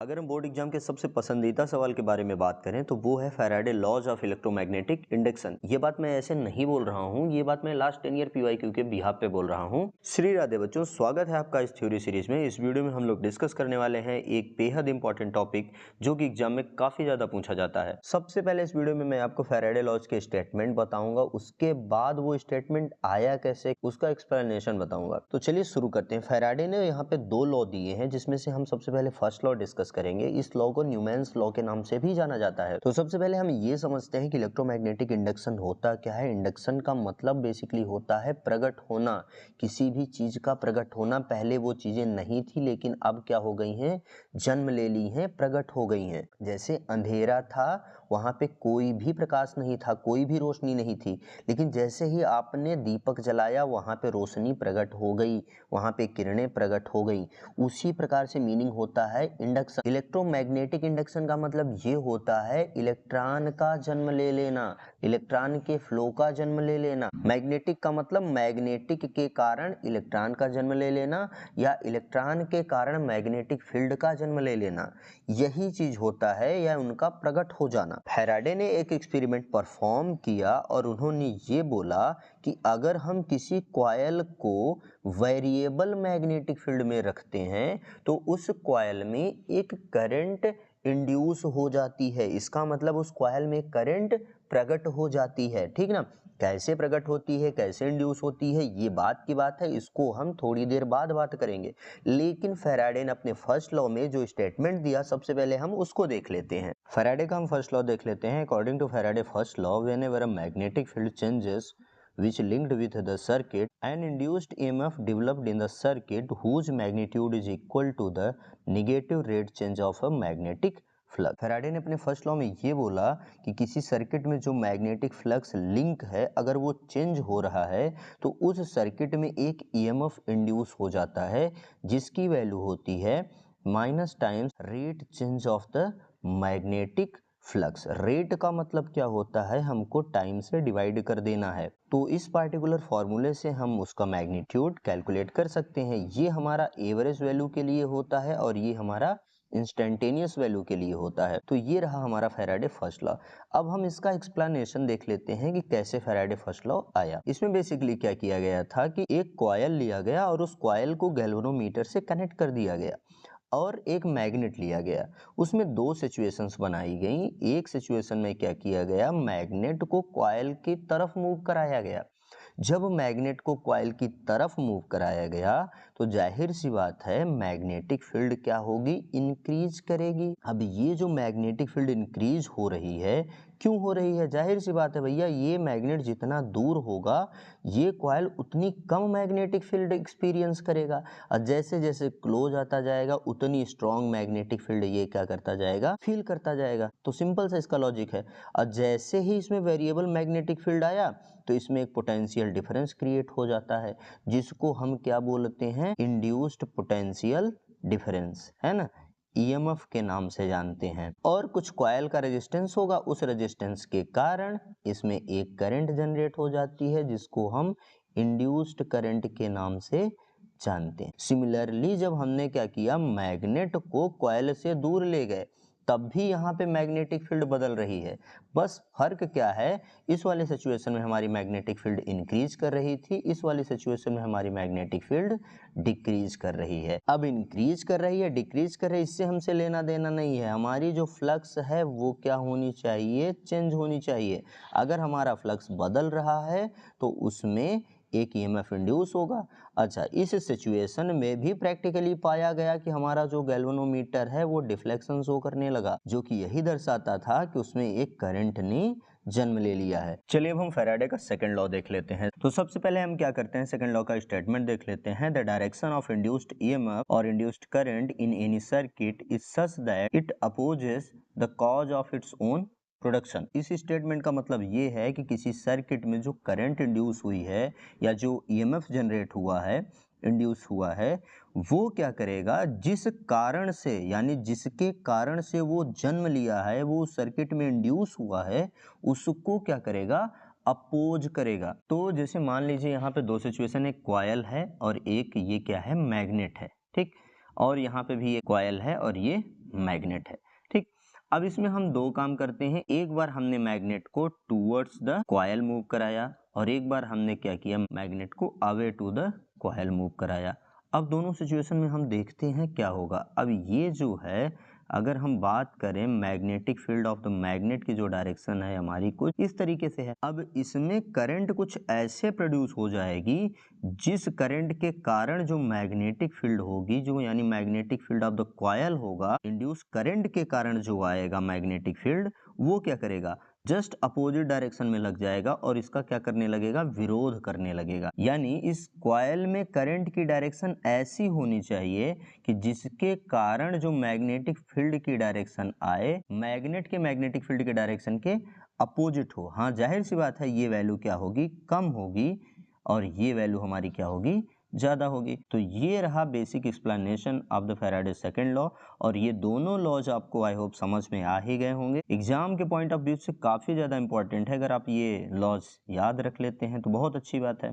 अगर हम board exam के सबसे पसंदीदा सवाल के बारे में बात करें तो वो है Faraday laws of electromagnetic induction. ये बात मैं ऐसे नहीं बोल रहा हूँ, ये बात मैं लास्ट 10 ईयर पीवाईक्यू के बिहाफ पे बोल रहा हूँ। श्री राधे बच्चों, स्वागत है आपका इस थ्योरी सीरीज में। इस वीडियो में हम लोग डिस्कस करने वाले हैं एक बेहद इंपॉर्टेंट टॉपिक जो कि एग्जाम में काफी ज्यादा पूछा जाता है। सबसे पहले इस वीडियो में मैं आपको फैराडे लॉज के स्टेटमेंट बताऊंगा, उसके बाद वो स्टेटमेंट आया कैसे उसका एक्सप्लेनेशन बताऊंगा। तो चलिए शुरू करते हैं। फैराडे ने यहाँ पे दो लॉ दिए हैं जिसमें से हम सबसे पहले फर्स्ट लॉ डिस्कस करेंगे। इस लॉ को न्यूमैन्स लॉ के नाम से भी जाना जाता है। तो सबसे पहले हम ये समझते हैं कि इलेक्ट्रोमैग्नेटिक इंडक्शन होता क्या है। इंडक्शन का मतलब बेसिकली होता है प्रकट होना, किसी भी चीज का प्रकट होना। पहले वो चीजें नहीं थी लेकिन अब क्या हो गई हैं, जन्म ले ली हैं, प्रकट हो गई हैं। जैसे अंधेरा था, वहां पे कोई भी प्रकाश नहीं था, कोई भी रोशनी नहीं थी, लेकिन जैसे ही आपने दीपक जलाया वहां पे रोशनी प्रकट हो गई, वहां पे किरणें प्रकट हो गई। उसी प्रकार से मीनिंग होता है इंडक्शन। इलेक्ट्रोमैग्नेटिक इंडक्शन का मतलब ये होता है इलेक्ट्रॉन का जन्म ले लेना, इलेक्ट्रॉन के फ्लो का जन्म ले लेना। मैग्नेटिक का मतलब मैग्नेटिक के कारण इलेक्ट्रॉन का जन्म ले लेना या इलेक्ट्रॉन के कारण मैग्नेटिक फील्ड का जन्म ले लेना, यही चीज होता है या उनका प्रकट हो जाना। फैराडे ने एक एक्सपेरिमेंट परफॉर्म किया और उन्होंने ये बोला कि अगर हम किसी कॉइल को वेरिएबल मैग्नेटिक फील्ड में रखते हैं तो उस कॉइल में एक करंट इंड्यूस हो जाती है। इसका मतलब उस कॉइल में करंट प्रकट हो जाती है, ठीक ना। कैसे प्रकट होती है, कैसे इंड्यूस होती है, ये बात की बात है, इसको हम थोड़ी देर बाद बात करेंगे। लेकिन फैराडे ने अपने फर्स्ट लॉ में जो स्टेटमेंट दिया, सबसे पहले हम उसको देख लेते हैं। फैराडे का हम फर्स्ट लॉ देख लेते हैं। According to Faraday first law, whenever a magnetic field changes which linked with the circuit, an induced EMF developed in the circuit whose magnitude is equal to the negative rate change of a magnetic flux. Faraday ने अपने first law में ये बोला कि किसी circuit में जो magnetic flux link है, अगर वो चेंज हो रहा है तो उस सर्किट में एक ईएमएफ इंड्यूस हो जाता है जिसकी वैल्यू होती है minus times rate change of the magnetic flux. Rate का मतलब क्या होता है, हमको टाइम से डिवाइड कर देना है। तो इस पार्टिकुलर फॉर्मूले से हम उसका मैग्नीट्यूड कैलकुलेट कर सकते हैं। ये हमारा एवरेज वैल्यू के लिए होता है और ये हमारा इंस्टेंटेनियस वैल्यू के लिए होता है। तो ये रहा हमारा फैराडे फर्स्ट लॉ। अब हम इसका एक्सप्लेनेशन देख लेते हैं कि कैसे फैराडे फर्स्ट लॉ आया। इसमें बेसिकली क्या किया गया था कि एक कॉइल लिया गया और उस कॉइल को गैल्वेनोमीटर से कनेक्ट कर दिया गया और एक मैग्नेट लिया गया। उसमें दो सिचुएशंस बनाई गई। एक सिचुएशन में क्या किया गया, मैग्नेट को कॉइल की तरफ मूव कराया गया। जब मैग्नेट को कॉइल की तरफ मूव कराया गया तो जाहिर सी बात है मैग्नेटिक फील्ड क्या होगी, इंक्रीज करेगी। अब ये जो मैग्नेटिक फील्ड इंक्रीज हो रही है, क्यों हो रही है, जाहिर सी बात है भैया, ये मैग्नेट जितना दूर होगा ये कॉइल उतनी कम मैग्नेटिक फील्ड एक्सपीरियंस करेगा और जैसे जैसे क्लोज आता जाएगा उतनी स्ट्रॉन्ग मैग्नेटिक फील्ड ये क्या करता जाएगा, फील करता जाएगा। तो सिंपल सा इसका लॉजिक है। और जैसे ही इसमें वेरिएबल मैग्नेटिक फील्ड आया तो इसमें एक पोटेंशियल डिफरेंस क्रिएट हो जाता है जिसको हम क्या बोलते हैं, इंड्यूस्ड पोटेंशियल डिफरेंस, है ना, ईएमएफ के नाम से जानते हैं। और कुछ कॉइल का रेजिस्टेंस होगा, उस रेजिस्टेंस के कारण इसमें एक करंट जनरेट हो जाती है जिसको हम इंड्यूस्ड करंट के नाम से जानते हैं। सिमिलरली जब हमने क्या किया, मैग्नेट को कॉइल से दूर ले गए, तब भी यहाँ पे मैग्नेटिक फील्ड बदल रही है। बस फर्क क्या है, इस वाले सिचुएशन में हमारी मैग्नेटिक फील्ड इंक्रीज कर रही थी, इस वाली सिचुएशन में हमारी मैग्नेटिक फील्ड डिक्रीज कर रही है। अब इंक्रीज कर रही है, डिक्रीज कर रही है, इससे हमसे लेना देना नहीं है। हमारी जो फ्लक्स है वो क्या होनी चाहिए, चेंज होनी चाहिए। अगर हमारा फ्लक्स बदल रहा है तो उसमें एक ईएमएफ इंड्यूस होगा। अच्छा, इस सिचुएशन में भी प्रैक्टिकली पाया गया कि हमारा जो गैल्वेनोमीटर है वो डिफ्लेक्शन शो करने लगा, जो कि यही दर्शाता था कि उसमें एक करंट ने जन्म ले लिया है। चलिए अब हम फैराडे का सेकंड लॉ देख लेते हैं। तो सबसे पहले हम क्या करते हैं, सेकंड लॉ का स्टेटमेंट देख लेते हैं। The direction of induced EMF और induced current in any circuit is such that it opposes the cause of its own production. इस स्टेटमेंट का मतलब ये है कि किसी सर्किट में जो करंट इंड्यूस हुई है या जो ईएमएफ जनरेट हुआ है, इंड्यूस हुआ है, वो क्या करेगा, जिस कारण से यानी जिसके कारण से वो जन्म लिया है, वो सर्किट में इंड्यूस हुआ है, उसको क्या करेगा, अपोज करेगा। तो जैसे मान लीजिए यहाँ पे दो सिचुएशन, एक कॉइल है और एक ये क्या है, मैग्नेट है, ठीक। और यहाँ पे भी एक कॉइल है और ये मैग्नेट है। ठीक, अब इसमें हम दो काम करते हैं। एक बार हमने मैग्नेट को टूवर्ड्स द कॉइल मूव कराया और एक बार हमने क्या किया, मैग्नेट को away to the coil move कराया। अब दोनों सिचुएशन में हम देखते हैं क्या होगा। अब ये जो है, अगर हम बात करें magnetic field of the magnet की जो डायरेक्शन है हमारी कुछ इस तरीके से है। अब इसमें करंट कुछ ऐसे प्रोड्यूस हो जाएगी जिस करंट के कारण जो मैग्नेटिक फील्ड होगी, जो यानी magnetic field of the coil होगा, इंड्यूस करंट के कारण जो आएगा मैग्नेटिक फील्ड, वो क्या करेगा, जस्ट अपोजिट डायरेक्शन में लग जाएगा और इसका क्या करने लगेगा, विरोध करने लगेगा। यानी इस कॉइल में करंट की डायरेक्शन ऐसी होनी चाहिए कि जिसके कारण जो मैग्नेटिक फील्ड की डायरेक्शन आए, मैग्नेट के मैग्नेटिक फील्ड के डायरेक्शन के अपोजिट हो। हाँ, जाहिर सी बात है ये वैल्यू क्या होगी, कम होगी और ये वैल्यू हमारी क्या होगी, ज़्यादा होगी। तो ये रहा basic explanation of the Faraday second law और ये दोनों लॉज आपको आई होप समझ में आ ही गए होंगे। एग्जाम के पॉइंट ऑफ व्यू से काफ़ी ज़्यादा इंपॉर्टेंट है। अगर आप ये लॉज याद रख लेते हैं तो बहुत अच्छी बात है।